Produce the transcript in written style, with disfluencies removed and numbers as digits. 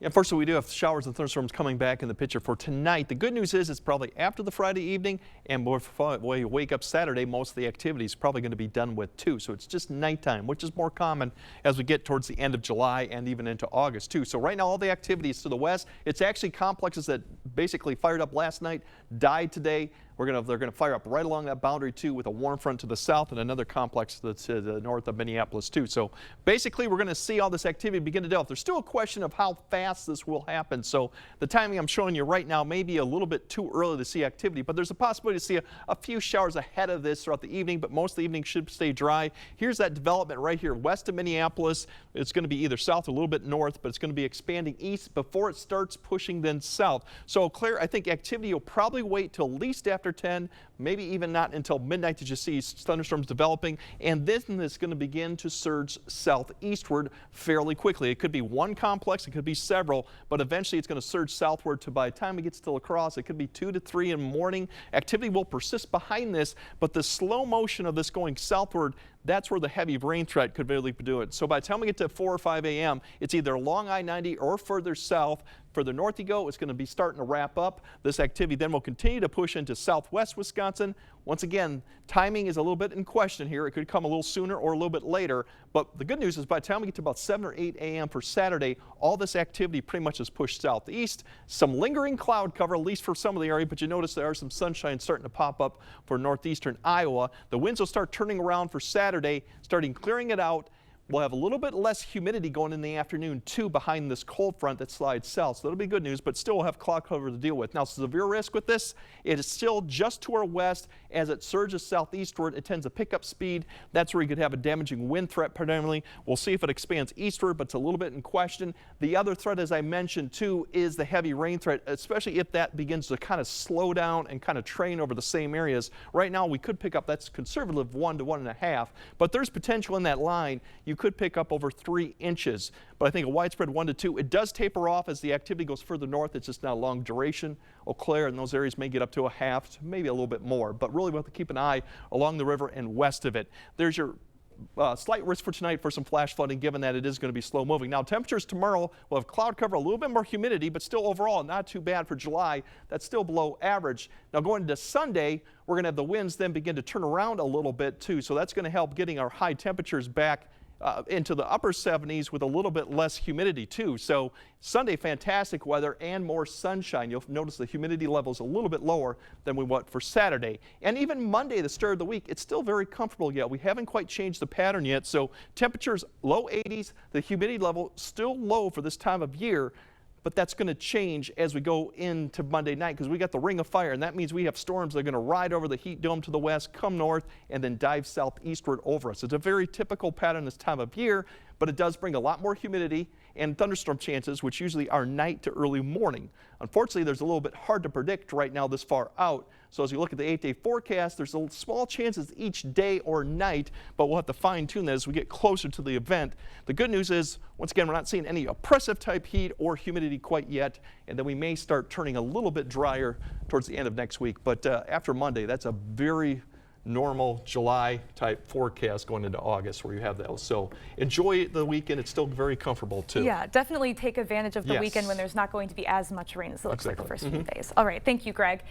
Yeah, unfortunately, we do have showers and thunderstorms coming back in the picture for tonight. The good news is it's probably after the Friday evening, and before we wake up Saturday, most of the activity is probably going to be done with too. So it's just nighttime, which is more common as we get towards the end of July and even into August too. So right now, all the activity is to the west. It's actually complexes that basically fired up last night, died today. They're gonna fire up right along that boundary too, with a warm front to the south and another complex that's to the north of Minneapolis too. So basically, we're gonna see all this activity begin to develop. There's still a question of how fast this will happen. So the timing I'm showing you right now may be a little bit too early to see activity, but there's a possibility to see a few showers ahead of this throughout the evening, but most of the evening should stay dry. Here's that development right here west of Minneapolis. It's going to be either south or a little bit north, but it's going to be expanding east before it starts pushing then south. So Claire, I think activity will probably wait till at least after 10, maybe even not until midnight to just see thunderstorms developing, and then it's going to begin to surge southeastward fairly quickly. It could be one complex, it could be several, but eventually it's going to surge southward to, by the time it gets to La Crosse, it could be 2 to 3 in the morning. Activity will persist behind this, but the slow motion of this going southward, that's where the heavy rain threat could really do it. So by the time we get to 4 or 5 a.m., it's either along I-90 or further south. Further north you go, it's going to be starting to wrap up. This activity then will continue to push into southwest Wisconsin. Once again, timing is a little bit in question here. It could come a little sooner or a little bit later. But the good news is by the time we get to about 7 or 8 a.m. for Saturday, all this activity pretty much is pushed southeast. Some lingering cloud cover, at least for some of the area, but you notice there are some sunshine starting to pop up for northeastern Iowa. The winds will start turning around for Saturday, starting clearing it out. We'll have a little bit less humidity going in the afternoon too behind this cold front that slides south. So that'll be good news, but still we'll have cloud cover to deal with. Now, severe risk with this, it is still just to our west. As it surges southeastward, it tends to pick up speed. That's where you could have a damaging wind threat predominantly. We'll see if it expands eastward, but it's a little bit in question. The other threat, as I mentioned too, is the heavy rain threat, especially if that begins to kind of slow down and kind of train over the same areas. Right now, we could pick up, that's conservative 1 to 1.5, but there's potential in that line. You could pick up over 3 inches, but I think a widespread 1 to 2. It does taper off as the activity goes further north. It's just not a long duration. Eau Claire and those areas may get up to a half, maybe a little bit more, but really we'll have to keep an eye along the river and west of it. There's your slight risk for tonight for some flash flooding, given that it is going to be slow moving. Now, temperatures tomorrow will have cloud cover, a little bit more humidity, but still overall not too bad for July. That's still below average. Now, going into Sunday, we're going to have the winds then begin to turn around a little bit too, so that's going to help getting our high temperatures back into the upper 70s with a little bit less humidity too. So Sunday, fantastic weather and more sunshine. You'll notice the humidity level is a little bit lower than we want for Saturday. And even Monday, the start of the week, it's still very comfortable yet. We haven't quite changed the pattern yet. So temperatures low 80s, the humidity level still low for this time of year. But that's going to change as we go into Monday night, because we got the ring of fire, and that means we have storms that are going to ride over the heat dome to the west, come north, and then dive southeastward over us. It's a very typical pattern this time of year, but it does bring a lot more humidity and thunderstorm chances, which usually are night to early morning. Unfortunately, there's a little bit hard to predict right now this far out. So as you look at the 8-day forecast, there's a small chances each day or night, but we'll have to fine tune that as we get closer to the event. The good news is, once again, we're not seeing any oppressive type heat or humidity quite yet, and then we may start turning a little bit drier towards the end of next week. But after Monday, that's a very normal July type forecast going into August where you have those. So enjoy the weekend. It's still very comfortable too. Yeah, definitely take advantage of the weekend when there's not going to be as much rain as it looks like the first few days. All right, thank you, Greg.